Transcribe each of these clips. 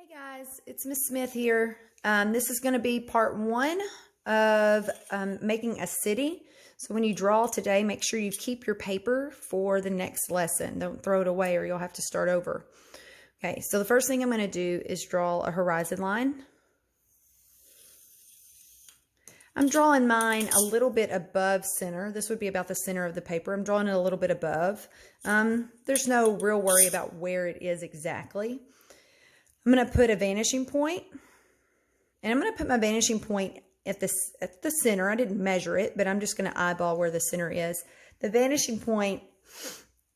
Hey guys, it's Miss Smith here. This is going to be part one of making a city. So when you draw today, make sure you keep your paper for the next lesson. Don't throw it away or you'll have to start over. Okay, so the first thing I'm going to do is draw a horizon line. I'm drawing mine a little bit above center. This would be about the center of the paper. I'm drawing it a little bit above. There's no real worry about where it is exactly. I'm going to put a vanishing point, and I'm going to put my vanishing point at the center. I didn't measure it, but I'm just going to eyeball where the center is. The vanishing point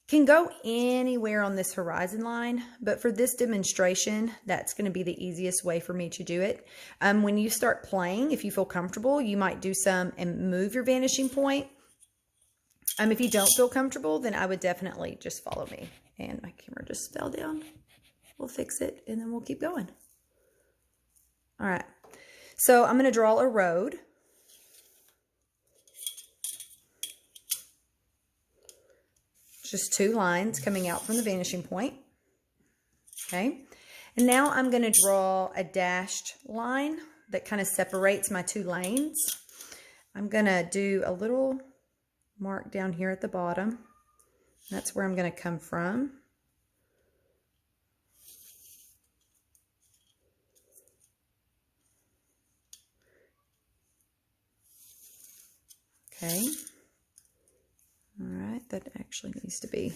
can go anywhere on this horizon line, but for this demonstration, that's going to be the easiest way for me to do it. When you start playing, if you feel comfortable, you might do some and move your vanishing point. If you don't feel comfortable, then I would definitely just follow me. And my camera just fell down. We'll fix it and then we'll keep going. All right. So I'm going to draw a road. Just two lines coming out from the vanishing point. Okay. And now I'm going to draw a dashed line that kind of separates my two lanes. I'm going to do a little mark down here at the bottom. That's where I'm going to come from. Okay. All right, that actually needs to be,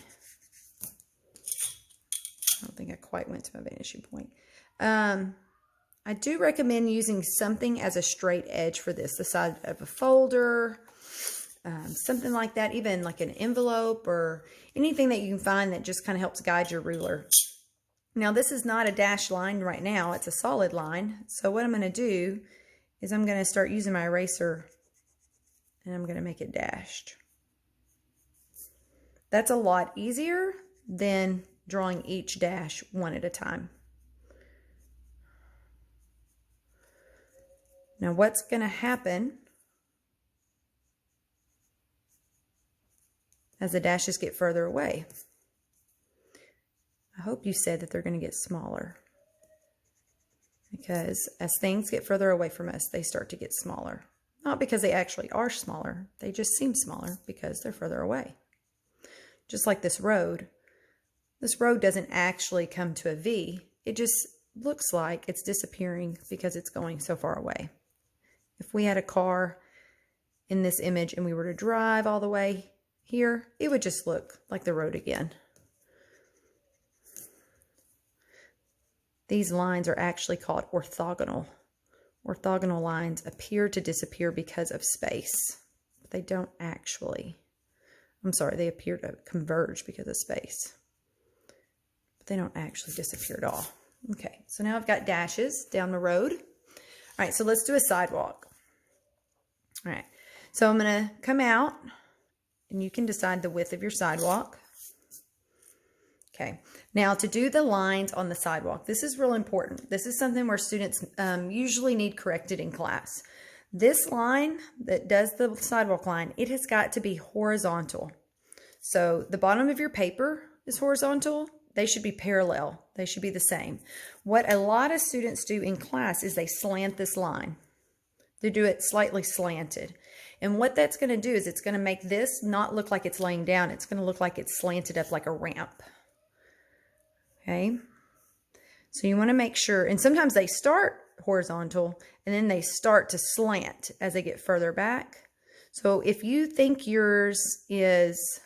I don't think I quite went to my vanishing point. I do recommend using something as a straight edge for this, the side of a folder, something like that, even like an envelope or anything that you can find that just kind of helps guide your ruler. Now, this is not a dashed line right now, it's a solid line. So what I'm going to do is I'm going to start using my eraser and I'm going to make it dashed. That's a lot easier than drawing each dash one at a time. Now what's going to happen as the dashes get further away? I hope you said that they're going to get smaller, because as things get further away from us, they start to get smaller. Not because they actually are smaller, they just seem smaller because they're further away. Just like this road doesn't actually come to a V. It just looks like it's disappearing because it's going so far away. If we had a car in this image and we were to drive all the way here, it would just look like the road again. These lines are actually called orthogonal. Orthogonal lines appear to disappear because of space, but they don't actually. I'm sorry, they appear to converge because of space, but they don't actually disappear at all. Okay, so now I've got dashes down the road. All right, so let's do a sidewalk. All right, so I'm going to come out, and you can decide the width of your sidewalk. Okay, now to do the lines on the sidewalk, this is real important. This is something where students usually need corrected in class. This line that does the sidewalk line, it has got to be horizontal. So the bottom of your paper is horizontal. They should be parallel. They should be the same. What a lot of students do in class is they slant this line. They do it slightly slanted. And what that's going to do is it's going to make this not look like it's laying down. It's going to look like it's slanted up like a ramp. Okay, so you want to make sure, and sometimes they start horizontal and then they start to slant as they get further back. So if you think yours is,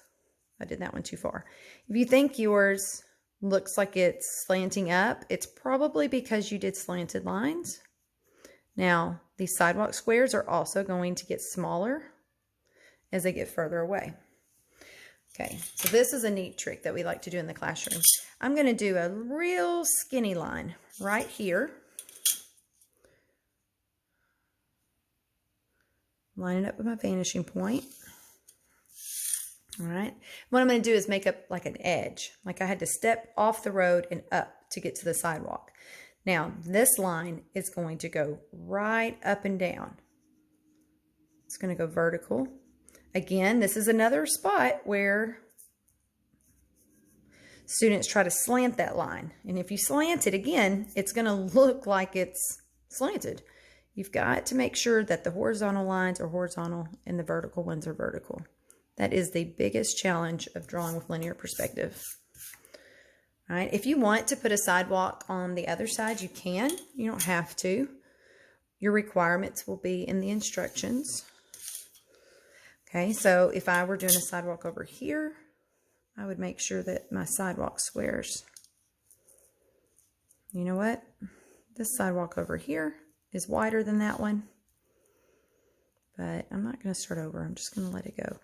I did that one too far. If you think yours looks like it's slanting up, it's probably because you did slanted lines. Now, these sidewalk squares are also going to get smaller as they get further away. Okay, so this is a neat trick that we like to do in the classroom. I'm going to do a real skinny line right here. Line it up with my vanishing point. All right, what I'm going to do is make up like an edge. Like I had to step off the road and up to get to the sidewalk. Now, this line is going to go right up and down. It's going to go vertical. Again, this is another spot where students try to slant that line. And if you slant it again, it's going to look like it's slanted. You've got to make sure that the horizontal lines are horizontal and the vertical ones are vertical. That is the biggest challenge of drawing with linear perspective. All right, if you want to put a sidewalk on the other side, you can. You don't have to. Your requirements will be in the instructions. Okay, so if I were doing a sidewalk over here, I would make sure that my sidewalk squares. You know what? This sidewalk over here is wider than that one, but I'm not going to start over. I'm just going to let it go.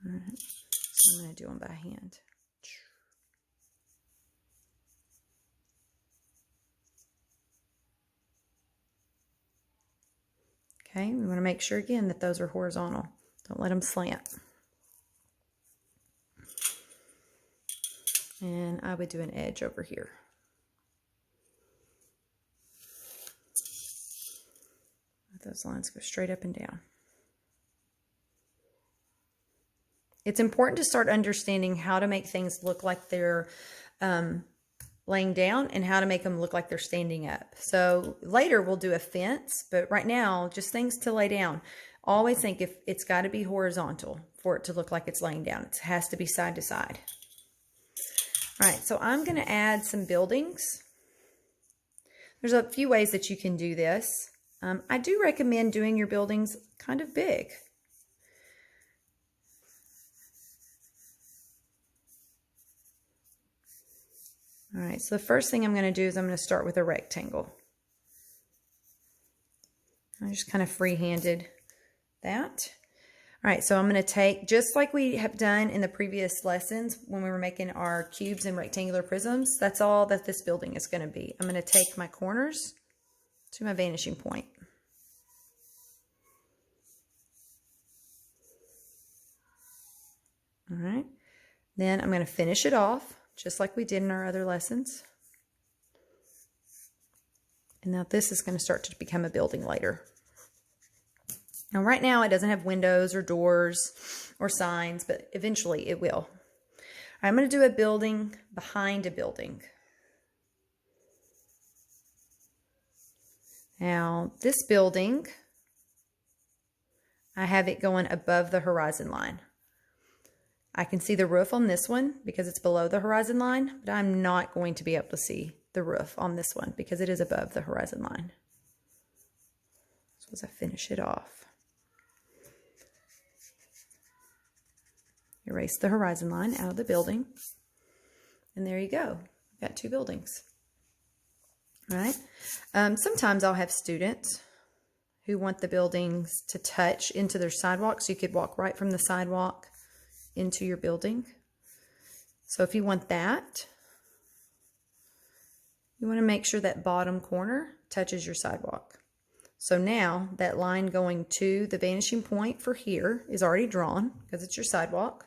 All right, so I'm going to do them by hand. Okay, we want to make sure again that those are horizontal. Don't let them slant. And I would do an edge over here. Let those lines go straight up and down. It's important to start understanding how to make things look like they're laying down and how to make them look like they're standing up. So later we'll do a fence, but right now, just things to lay down. Always think if it's got to be horizontal for it to look like it's laying down. It has to be side to side. All right, so I'm going to add some buildings. There's a few ways that you can do this. I do recommend doing your buildings kind of big. All right, so the first thing I'm going to do is I'm going to start with a rectangle. I just kind of free-handed that. All right, so I'm going to take, just like we have done in the previous lessons when we were making our cubes and rectangular prisms, that's all that this building is going to be. I'm going to take my corners to my vanishing point. All right, then I'm going to finish it off just like we did in our other lessons. And now this is going to start to become a building later. Now right now it doesn't have windows or doors or signs, but eventually it will. I'm going to do a building behind a building. Now this building, I have it going above the horizon line. I can see the roof on this one because it's below the horizon line, but I'm not going to be able to see the roof on this one because it is above the horizon line. So as I finish it off, erase the horizon line out of the building, and there you go. We've got two buildings. All right. Sometimes I'll have students who want the buildings to touch into their sidewalk, so you could walk right from the sidewalk into your building. So if you want that, you want to make sure that bottom corner touches your sidewalk. So now that line going to the vanishing point for here is already drawn because it's your sidewalk.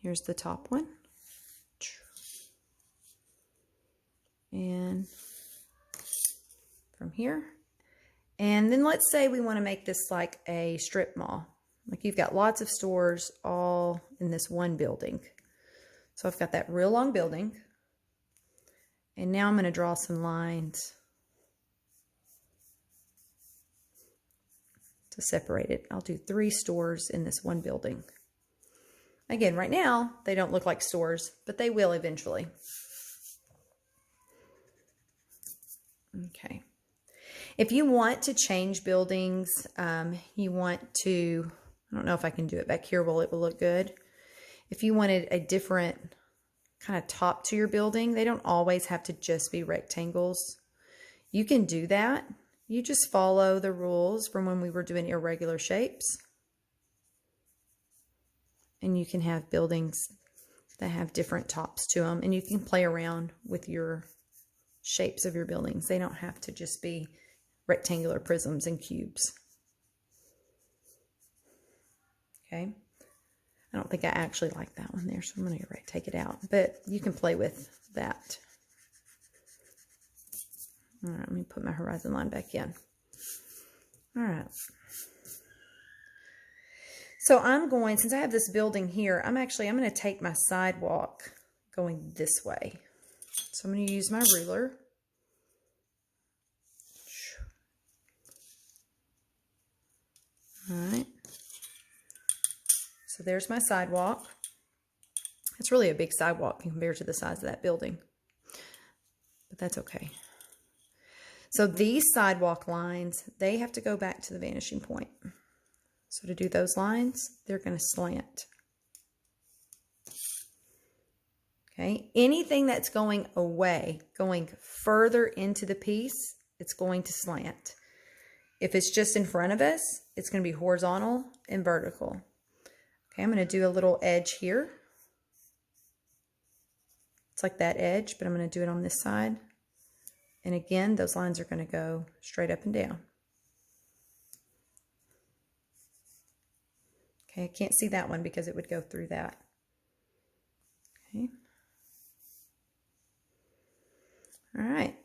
Here's the top one. And from here. And then let's say we want to make this like a strip mall. Like you've got lots of stores all in this one building. So I've got that real long building. And now I'm going to draw some lines to separate it. I'll do 3 stores in this one building. Again, right now, they don't look like stores, but they will eventually. Okay. If you want to change buildings, you want to, I don't know if I can do it back here, it will look good. If you wanted a different kind of top to your building, they don't always have to just be rectangles. You can do that. You just follow the rules from when we were doing irregular shapes. And you can have buildings that have different tops to them, and you can play around with your shapes of your buildings. They don't have to just be rectangular prisms and cubes. Okay. I don't think I actually like that one there, so I'm going to take it out. But you can play with that. All right, let me put my horizon line back in. All right. So I'm going, since I have this building here, I'm going to take my sidewalk going this way. So I'm going to use my ruler. All right. So there's my sidewalk. It's really a big sidewalk compared to the size of that building, but that's okay. So these sidewalk lines, they have to go back to the vanishing point. So to do those lines, they're going to slant. Okay. Anything that's going away, going further into the piece, it's going to slant. If it's just in front of us, it's going to be horizontal and vertical. Okay, I'm going to do a little edge here. It's like that edge, but I'm going to do it on this side. And again, those lines are going to go straight up and down. Okay, I can't see that one because it would go through that. Okay. All right.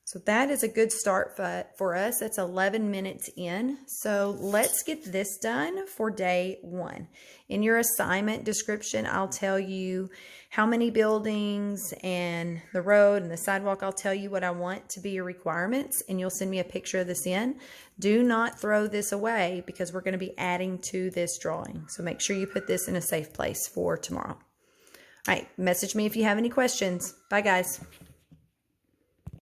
So that is a good start for us. That's 11 minutes in. So let's get this done for day 1. In your assignment description, I'll tell you how many buildings and the road and the sidewalk. I'll tell you what I want to be your requirements, and you'll send me a picture of this in. Do not throw this away because we're going to be adding to this drawing. So make sure you put this in a safe place for tomorrow. All right, message me if you have any questions. Bye, guys.